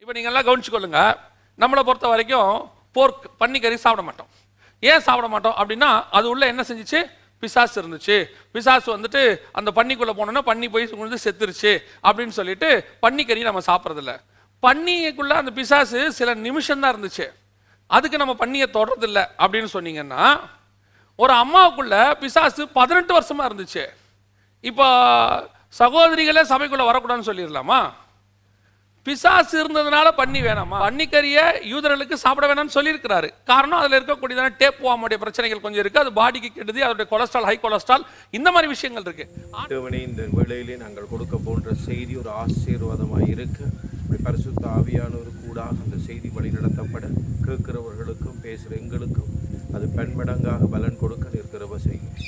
இப்போ நீங்கள் எல்லாம் கவனிச்சுக்கொள்ளுங்க, நம்மளை பொறுத்த வரைக்கும் போர்க் பன்னிக்கறி சாப்பிட மாட்டோம். ஏன் சாப்பிட மாட்டோம் அப்படின்னா, அது உள்ள என்ன செஞ்சிச்சு? பிசாசு இருந்துச்சு. பிசாசு வந்துட்டு அந்த பன்னிக்குள்ளே போனோன்னா பன்னி போய் வந்து செத்துருச்சு அப்படின்னு சொல்லிட்டு பன்னிக்கறி நம்ம சாப்பிட்றதில்ல. பன்னிக்குள்ளே அந்த பிசாசு சில நிமிஷம் தான் இருந்துச்சு, அதுக்கு நம்ம பன்னியை தொடறதில்லை அப்படின்னு சொன்னீங்கன்னா, ஒரு அம்மாவுக்குள்ள பிசாசு 18 வருஷமா இருந்துச்சு. இப்போ சகோதரிகளே சபைக்குள்ள வரக்கூடாதுன்னு சொல்லிடலாமா? பிசாசு இருந்ததுனால பன்னி வேணாமா? பன்னிக்கறியை யூதர்களுக்கு சாப்பிட வேணாம்னு சொல்லியிருக்கிறாரு. காரணம் அதில் இருக்கக்கூடியதான டேப்வாமுடைய பிரச்சனைகள் கொஞ்சம் இருக்கு, அது பாடிக்கு கெடுது, அதோடைய கொலஸ்ட்ரால், ஹை கொலஸ்ட்ரால், இந்த மாதிரி விஷயங்கள் இருக்கு. இந்த வேளையிலே நாங்கள் கொடுக்க போன்ற செய்தி ஒரு ஆசீர்வாதமாக இருக்கு. இப்படி பரிசுத்த ஆவியானவர் கூட அந்த செய்தி வழி நடத்தப்பட கேட்கிறவர்களுக்கும் பேசுகிற எங்களுக்கும் அது பன்மடங்காக பலன் கொடுக்க நிற்கிறவ செய்யும்.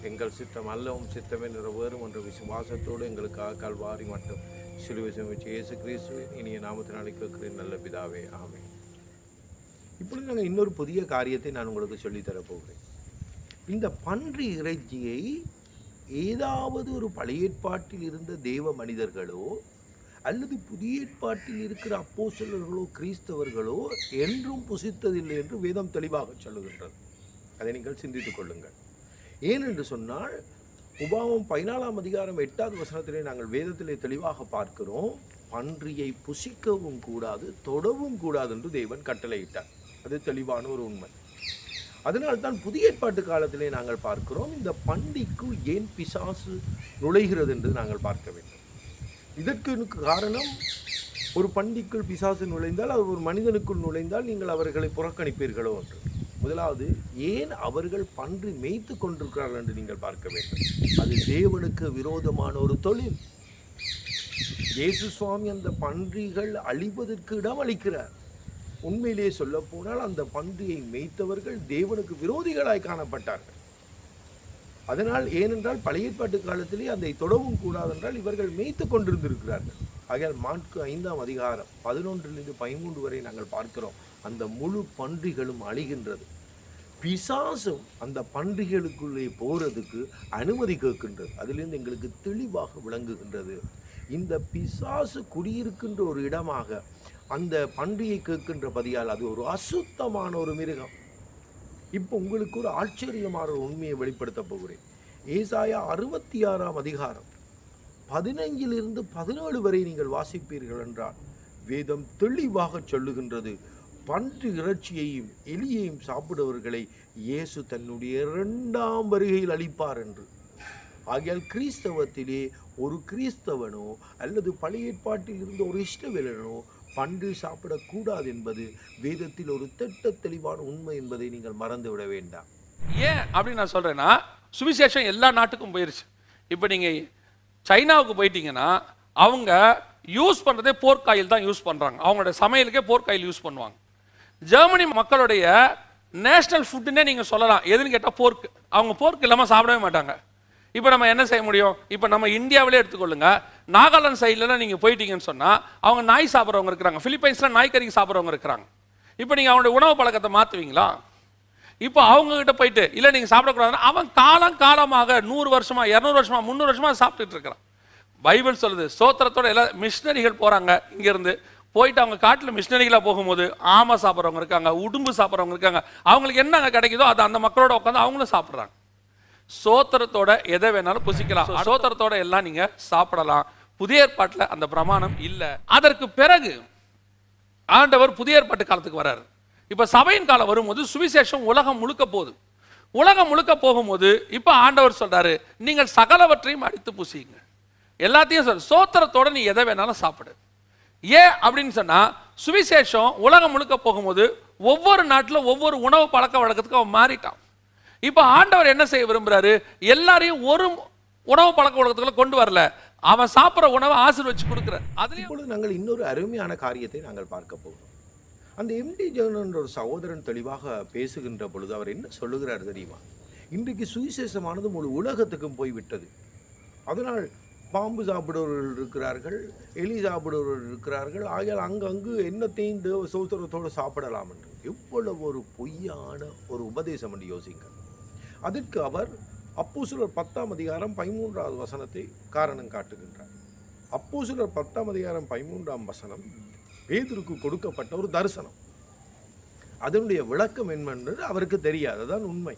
எங்கள் சித்தம் அல்லவும் சித்தமே நிறைவேறும் என்ற விசுவாசத்தோடு எங்களுக்காக கல்வாரி மட்டும் சிலுவை சுமந்த இயேசு கிறிஸ்துவின் இனிய நாமத்தினாலே கேட்கிறேன் நல்ல பிதாவே, ஆமென். இப்பொழுது நாங்கள் இன்னொரு புதிய காரியத்தை நான் உங்களுக்கு சொல்லித்தரப் போகிறேன். இந்த பன்றி இறைச்சியை ஏதாவது ஒரு பழைய ஏற்பாட்டில் இருந்த தேவ மனிதர்களோ அல்லது புதிய ஏற்பாட்டில் இருக்கிற அப்போஸ்தலர்களோ கிறிஸ்தவர்களோ என்றும் புசித்ததில்லை என்று வேதம் தெளிவாக சொல்லுகின்றது. அதை நீங்கள் சிந்தித்துக் கொள்ளுங்கள். ஏனென்று சொன்னால், உபாகமம் 14ஆம் அதிகாரம் 8வது வசனத்திலே நாங்கள் வேதத்திலே தெளிவாக பார்க்கிறோம், பன்றியை புசிக்கவும் கூடாது, தொடவும் கூடாது என்று தேவன் கட்டளையிட்டார். அது தெளிவான ஒரு உண்மை. அதனால்தான் புதிய ஏற்பாட்டு காலத்திலே நாங்கள் பார்க்கிறோம், இந்த பன்றிக்குள் ஏன் பிசாசு நுழைகிறது என்று நாங்கள் பார்க்க வேண்டும். இதற்கு காரணம், ஒரு பன்றிக்குள் பிசாசு நுழைந்தால், அது ஒரு மனிதனுக்குள் நுழைந்தால் நீங்கள் அவர்களை புறக்கணிப்பீர்களோ என்று. முதலாவது, ஏன் அவர்கள் பன்றி மேய்த்து கொண்டிருக்கிறார்கள் என்று நீங்கள் பார்க்க வேண்டும். அது தேவனுக்கு விரோதமான ஒரு தொழில். இயேசு சுவாமி அந்த பன்றிகள் அழிவதற்கு இடம் அளிக்கிறார். உண்மையிலே சொல்ல போனால் அந்த பன்றியை மேய்த்தவர்கள் தேவனுக்கு விரோதிகளாய் காணப்பட்டார்கள். அதனால், ஏனென்றால் பழைய ஏற்பாட்டு காலத்திலே அதை தொடவும் கூடாதென்றால் இவர்கள் மேய்த்து கொண்டிருந்திருக்கிறார்கள். ஆகையால் மாற்கு 5ஆம் அதிகாரம் 11லிருந்து 13 வரை நாங்கள் பார்க்கிறோம், அந்த முழு பன்றிகளும் அழிகின்றது. பிசாசும் அந்த பன்றிகளுக்குள்ளே போறதுக்கு அனுமதி கேட்கின்றது. அதிலிருந்து எங்களுக்கு தெளிவாக விளங்குகின்றது, இந்த பிசாசு குடியிருக்கின்ற ஒரு இடமாக அந்த பன்றியை கேட்கின்ற பதியால் அது ஒரு அசுத்தமான ஒரு மிருகம். இப்போ உங்களுக்கு ஒரு ஆச்சரியமான ஒரு உண்மையை வெளிப்படுத்த போகிறேன். ஏசாயா 66ஆம் அதிகாரம் 15லிருந்து 17 வரை நீங்கள் வாசிப்பீர்கள் என்றால் வேதம் தெளிவாக சொல்லுகின்றது, பன்றி இறைச்சியையும் எலியையும் சாப்பிடுவர்களை இயேசு தன்னுடைய 2ஆம் வருகையில் அளிப்பார் என்று. ஆகையால் கிறிஸ்தவத்திலே ஒரு கிறிஸ்தவனோ அல்லது பழைய ஏற்பாட்டில் இருந்த ஒரு இஷ்டவேலனோ பன்றி சாப்பிடக்கூடாது என்பது வேதத்தில் ஒரு திட்ட தெளிவான உண்மை என்பதை நீங்கள் மறந்து விட வேண்டாம். ஏன் அப்படின்னு நான் சொல்றேன்னா, சுவிசேஷம் எல்லா நாட்டுக்கும் போயிருச்சு. இப்போ நீங்க சைனாவுக்கு போயிட்டீங்கன்னா அவங்க யூஸ் பண்றதே போர்க் ஆயில் தான் யூஸ் பண்றாங்க. அவங்களோட சமையலுக்கே போர்க் ஆயில் யூஸ் பண்ணுவாங்க. ஜெர்மனி மக்களுடைய நேஷனல் ஃபுட்டுன்னே நீங்க சொல்லலாம். எதுன்னு கேட்டால் போர்க். அவங்க போர்க் இல்லாமல் சாப்பிடவே மாட்டாங்க. இப்போ நம்ம என்ன செய்ய முடியும்? இப்போ நம்ம இந்தியாவிலே எடுத்துக்கொள்ளுங்க, நாகாலாந்து சைட்லலாம் நீங்கள் போயிட்டீங்கன்னு சொன்னால் அவங்க நாய் சாப்பிட்றவங்க இருக்கிறாங்க, பிலிப்பைன்ஸில் நாய்க்கறி சாப்பிட்றவங்க இருக்கிறாங்க. இப்போ நீங்கள் அவங்களுடைய உணவு பழக்கத்தை மாற்றுவீங்களா? இப்போ அவங்ககிட்ட போயிட்டு இல்லை நீங்கள் சாப்பிடக்கூடாதுன்னா அவன் காலமாக 100 வருஷமா 200 வருஷமா 300 வருஷமா சாப்பிட்டுட்டு இருக்கிறான். பைபிள் சொல்லுது, சோத்திரத்தோட எல்லா மிஷினரிகள் போகிறாங்க இங்கேருந்து, போயிட்டு அவங்க காட்டில் மிஷினரிகளாக போகும்போது ஆமை சாப்பிட்றவங்க இருக்காங்க, உடும்பு சாப்பிட்றவங்க இருக்காங்க. அவங்களுக்கு என்ன கிடைக்குதோ அதை அந்த மக்களோட உட்காந்து அவங்களும் சாப்பிட்றாங்க. சோத்திரத்தோட எதை வேணாலும் புசிக்கலாம், சோத்திரத்தோட எல்லாம் நீங்க சாப்பிடலாம். புதிய ஏற்பாட்டில் அந்த பிரமாணம் இல்லை. அதற்கு பிறகு ஆண்டவர் புதிய ஏற்பாட்டு காலத்துக்கு வர்றாரு. இப்ப சபையின் காலம் வரும்போது சுவிசேஷம் உலகம் முழுக்க போகுது. உலகம் முழுக்க போகும்போது இப்ப ஆண்டவர் சொல்றாரு, நீங்கள் சகலவற்றையும் அடித்து புசிங்க, எல்லாத்தையும் சொல், சோத்திரத்தோட நீ எதை வேணாலும் சாப்பிடு. ஏன் அப்படின்னு சொன்னா, சுவிசேஷம் உலகம் முழுக்க போகும்போது ஒவ்வொரு நாட்டில் ஒவ்வொரு உணவு பழக்க வழக்கத்துக்கு அவன் மாறிட்டான். இப்ப ஆண்டவர் என்ன செய்ய விரும்புறாரு? எல்லாரையும் ஒரு உணவு பழக்க வழக்கத்துக்குள்ள கொண்டு வரல, அவன் சாப்பிட்ற உணவை ஆசீர்வதிச்சு கொடுக்கிறார். இப்பொழுது நாங்கள் இன்னொரு அருமையான காரியத்தை நாங்கள் பார்க்க போகிறோம். அந்த எம்டி ஜான் என்ற ஒரு சகோதரன் தெளிவாக பேசுகின்ற பொழுது அவர் என்ன சொல்லுகிறார் தெரியுமா? இன்றைக்கு சுவிசேஷமானது முழு உலகத்துக்கும் போய்விட்டது. அதனால் பாம்பு சாப்பிடுவர்கள் இருக்கிறார்கள், எலி சாப்பிடுவர்கள் இருக்கிறார்கள். ஆகையால் அங்கங்கு என்னத்தையும் சோத்திரத்தோடு சாப்பிடலாம் என்று எவ்வளவு ஒரு பொய்யான ஒரு உபதேசம் என்று யோசிங்க. அதற்கு அவர் அப்போஸ்தலர் 10ஆம் அதிகாரம் 13வது வசனத்தை காரணம் காட்டுகின்றார். அப்போஸ்தலர் 10ஆம் அதிகாரம் 13ஆம் வசனம், பேதுருக்கு கொடுக்கப்பட்ட ஒரு தரிசனம். அதனுடைய விளக்கம் என்பது அவருக்கு தெரியாது, அதுதான் உண்மை.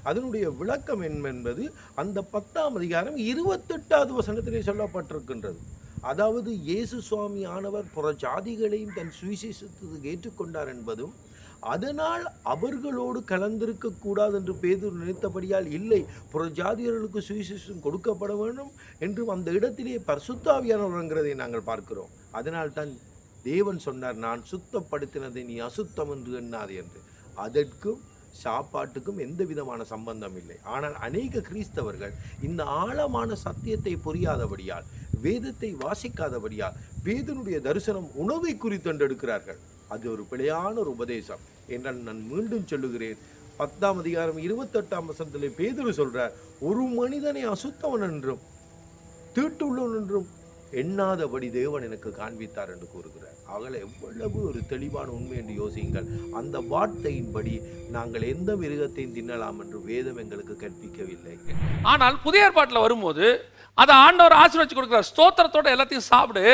அதனுடைய விளக்கம் என்பது அந்த 10ஆம் அதிகாரம் 28வது வசனத்திலே சொல்லப்பட்டிருக்கின்றது. அதாவது இயேசு சுவாமி ஆனவர் புற ஜாதிகளையும் தன் சுவிசேஷத்துக்கு ஏற்றுக்கொண்டார் என்பதும், அதனால் அவர்களோடு கலந்திருக்க கூடாது என்று பேதுரு நினைத்தபடியால் இல்லை, புற ஜாதியர்களுக்கு சுவிசேஷம் கொடுக்கப்பட வேண்டும் என்றும் அந்த இடத்திலே பரிசுத்த ஆவியானவர் என்கிறதை நாங்கள் பார்க்கிறோம். அதனால் தான் தேவன் சொன்னார், நான் சுத்தப்படுத்தினதை நீ அசுத்தம் என்று எண்ணாது என்று. அதற்கும் சாப்பாட்டுக்கும் எந்த விதமான சம்பந்தம் இல்லை. ஆனால் அநேக கிறிஸ்தவர்கள் இந்த ஆழமான சத்தியத்தை புரியாதபடியால், வேதத்தை வாசிக்காதபடியால் பேதுருடைய தரிசனம் உணவை குறித்து எடுக்கிறார்கள். அது ஒரு பிழையான ஒரு உபதேசம் என்றால் நான் மீண்டும் சொல்லுகிறேன். 10ஆம் அதிகாரம் 28ஆம் வசனத்திலே பேதுரு சொல்றார், ஒரு மனிதனை அசுத்தவன் என்றும் தீட்டுள்ளவன் என்றும் எண்ணாதபடி தேவன் எனக்கு காண்பித்தார் என்று கூறுகிறார். ஆகல எவ்வளவு ஒரு தெளிவான உண்மை என்று யோசியுங்கள். அந்த வார்த்தையின்படி நாங்கள் எந்த மிருகத்தையும் தின்னலாம் என்று வேதம் எங்களுக்கு கற்பிக்கவில்லை. ஆனால் புதிய ஏற்பாட்டில் வரும்போது அதை ஆண்டவர் ஆசீர்வதிச்சு கொடுக்குறார். ஸ்தோத்திரத்தோட எல்லாத்தையும் சாப்பிடு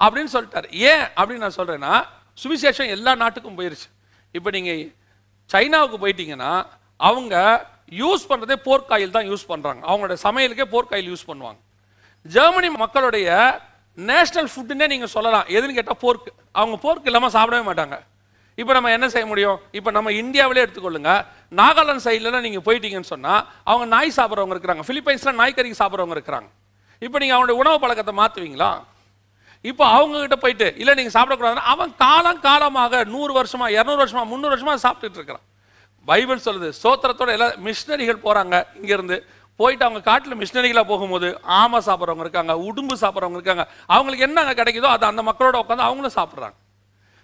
அப்படின்னு சொல்லிட்டார். ஏன் அப்படின்னு நான் சொல்றேன்னா, சுவிசேஷம் எல்லா நாட்டுக்கும் போயிருச்சு. இப்போ நீங்கள் சைனாவுக்கு போயிட்டீங்கன்னா அவங்க யூஸ் பண்ணுறதே போர்க்காயில் தான் யூஸ் பண்ணுறாங்க. அவங்களோட சமையலுக்கே போர்க்காயில் யூஸ் பண்ணுவாங்க. ஜெர்மனி மக்களுடைய நேஷனல் ஃபுட்டுன்னே நீங்கள் சொல்லலாம். எதுன்னு கேட்டால் போர்க்கு. அவங்க போர்க்கு இல்லாமல் சாப்பிடவே மாட்டாங்க. இப்போ நம்ம என்ன செய்ய முடியும்? இப்போ நம்ம இந்தியாவிலே எடுத்துக்கொள்ளுங்க. நாகாலாந்து சைட்லலாம் நீங்கள் போயிட்டீங்கன்னு சொன்னால் அவங்க நாய் சாப்பிட்றவங்க இருக்கிறாங்க. பிலிப்பைன்ஸில் நாய்க்கறி சாப்பிட்றவங்க இருக்கிறாங்க. இப்போ நீங்கள் அவனுடைய உணவு பழக்கத்தை மாற்றுவீங்களா? இப்போ அவங்ககிட்ட போயிட்டு இல்லை நீங்கள் சாப்பிடக்கூடாதுன்னா அவன் காலமாக 100 வருஷமா 200 வருஷமா 300 வருஷமா சாப்பிட்டுட்டு இருக்கிறான். பைபிள் சொல்லுது, ஸ்தோத்திரத்தோட எல்லா மிஷினரிகள் போகிறாங்க. இங்கேருந்து போயிட்டு அவங்க காட்டில் மிஷினரிகளாக போகும்போது ஆமை சாப்பிட்றவங்க இருக்காங்க, உடும்பு சாப்பிட்றவங்க இருக்காங்க. அவங்களுக்கு என்ன கிடைக்குதோ அதை அந்த மக்களோட உட்காந்து அவங்களும் சாப்பிட்றாங்க.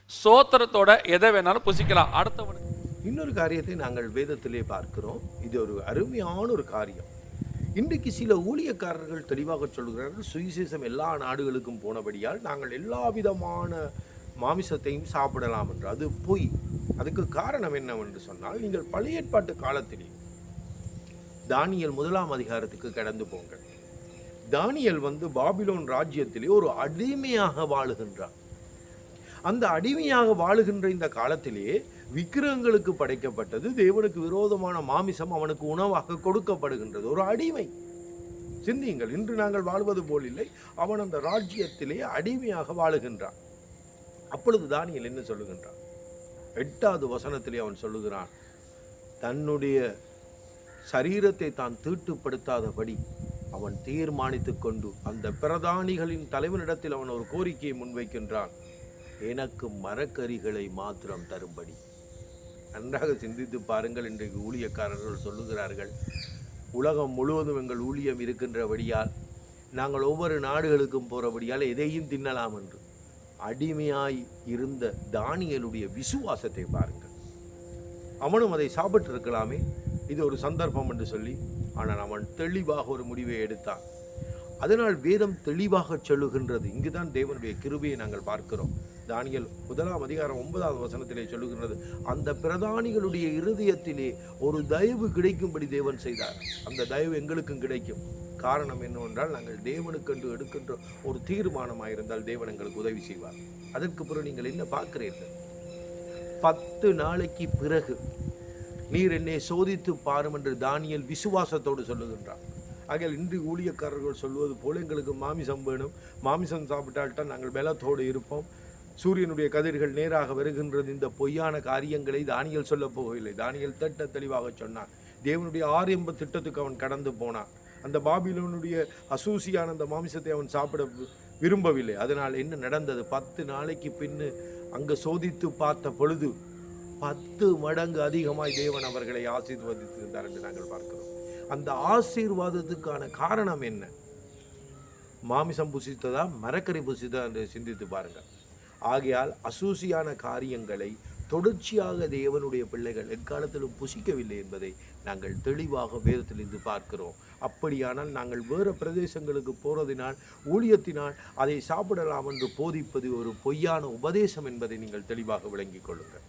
ஸ்தோத்திரத்தோட எதை வேணாலும் புசிக்கலாம். அடுத்தவனுக்கு இன்னொரு காரியத்தை நாங்கள் வேதத்திலே பார்க்கிறோம். இது ஒரு அருமையான ஒரு காரியம். இன்றைக்கு சில ஊழியக்காரர்கள் தெளிவாக சொல்கிறார்கள், சுவிசேஷம் எல்லா நாடுகளுக்கும் போனபடியால் நாங்கள் எல்லா விதமான மாமிசத்தையும் சாப்பிடலாம் என்று. அது பொய். அதுக்கு காரணம் என்னவென்று சொன்னால், நீங்கள் பழைய ஏற்பாட்டு காலத்திலே தானியேல் 1ஆம் அதிகாரத்துக்கு கடந்து போங்கள். தானியேல் பாபிலோன் ராஜ்யத்திலே ஒரு அடிமையாக வாழுகின்றான். அந்த அடிமையாக வாழுகின்ற இந்த காலத்திலே விக்கிரகங்களுக்கு படைக்கப்பட்டது, தேவனுக்கு விரோதமான மாமிசம் அவனுக்கு உணவாக கொடுக்கப்படுகின்றது. ஒரு அடிமை. சிந்தியுங்கள், இன்று நாங்கள் வாழ்வது போல் இல்லை. அவன் அந்த ராஜ்யத்திலே அடிமையாக வாழுகின்றான். அப்பொழுது தானியேல் என்ன சொல்லுகின்றான்? 8வது வசனத்திலே அவன் சொல்லுகிறான், தன்னுடைய சரீரத்தை தான் தீட்டுப்படுத்தாதபடி அவன் தீர்மானித்துக் கொண்டு அந்த பிரதானிகளின் தலைவனிடத்தில் அவன் ஒரு கோரிக்கையை முன்வைக்கின்றான், எனக்கு மரக்கறிகளை மாத்திரம் தரும்படி. நன்றாக சிந்தித்து பாருங்கள். இன்றைக்கு ஊழியக்காரர்கள் சொல்லுகிறார்கள், உலகம் முழுவதும் எங்கள் ஊழியம் இருக்கின்றபடியால் நாங்கள் ஒவ்வொரு நாடுகளுக்கும் போகிறபடியால் எதையும் தின்னலாம் என்று. அடிமையாய் இருந்த தானியேலுடைய விசுவாசத்தை பாருங்கள். அவனும் அதை சாப்பிட்டு இருக்கலாமே, இது ஒரு சந்தர்ப்பம் என்று சொல்லி. ஆனால் அவன் தெளிவாக ஒரு முடிவை எடுத்தான். அதனால் வேதம் தெளிவாக சொல்லுகின்றது. இங்குதான் தேவனுடைய கிருபையை நாங்கள் பார்க்கிறோம். தானியேல் 1ஆம் அதிகாரம் 9வது வசனத்திலே சொல்லுகின்றது, அந்த பிரதானிகளுடைய இருதயத்திலே ஒரு தயவு கிடைக்கும்படி தேவன் செய்தார். அந்த தயவு எங்களுக்கும் கிடைக்கும். காரணம் என்னவென்றால், நாங்கள் தேவனுக்கென்று எடுக்கின்ற ஒரு தீர்மானமாக இருந்தால் தேவன் எங்களுக்கு உதவி செய்வார். அதற்கு பிறகு நீங்கள் என்ன பார்க்கிறீர்கள்? 10 நாளைக்கு பிறகு நீர் என்னை சோதித்து பாரும் என்று தானியேல் விசுவாசத்தோடு சொல்லுகின்றார். ஆகையால் இன்று ஊழியக்காரர்கள் சொல்வது போல எங்களுக்கு மாமிசம் வேணும், மாமிசம் சாப்பிட்டால்தான் நாங்கள் பலத்தோடு இருப்போம், சூரியனுடைய கதிர்கள் நேராக வருகின்றது. இந்த பொய்யான காரியங்களை தானியேல் சொல்ல போகவில்லை. தானியேல் திட்ட தெளிவாக சொன்னான். தேவனுடைய ஆரம்ப திட்டத்துக்கு அவன் கடந்து போனான். அந்த பாபிலோனுடைய அசூசியான அந்த மாமிசத்தை அவன் சாப்பிட விரும்பவில்லை. அதனால் என்ன நடந்தது? 10 நாளைக்கு பின்னு அங்கு சோதித்து பார்த்த பொழுது 10 மடங்கு அதிகமாய் தேவன் அவர்களை ஆசீர்வதித்திருந்தார் என்று நாங்கள் பார்க்கிறோம். அந்த ஆசீர்வாதத்துக்கான காரணம் என்ன? மாமிசம் புசித்ததா, மரக்கறி புசித்ததா என்று சிந்தித்து பாருங்கள். ஆகையால் அசூசியான காரியங்களை தொடர்ச்சியாக தேவனுடைய பிள்ளைகள் எக்காலத்திலும் புசிக்கவில்லை என்பதை நாங்கள் தெளிவாக வேதத்திலிருந்து பார்க்கிறோம். அப்படியானால் நாங்கள் வேறு பிரதேசங்களுக்கு போறதினால், ஊழியத்தினால் அதை சாப்பிடலாம் என்று போதிப்பது ஒரு பொய்யான உபதேசம் என்பதை நீங்கள் தெளிவாக விளங்கிக் கொள்ளுங்கள்.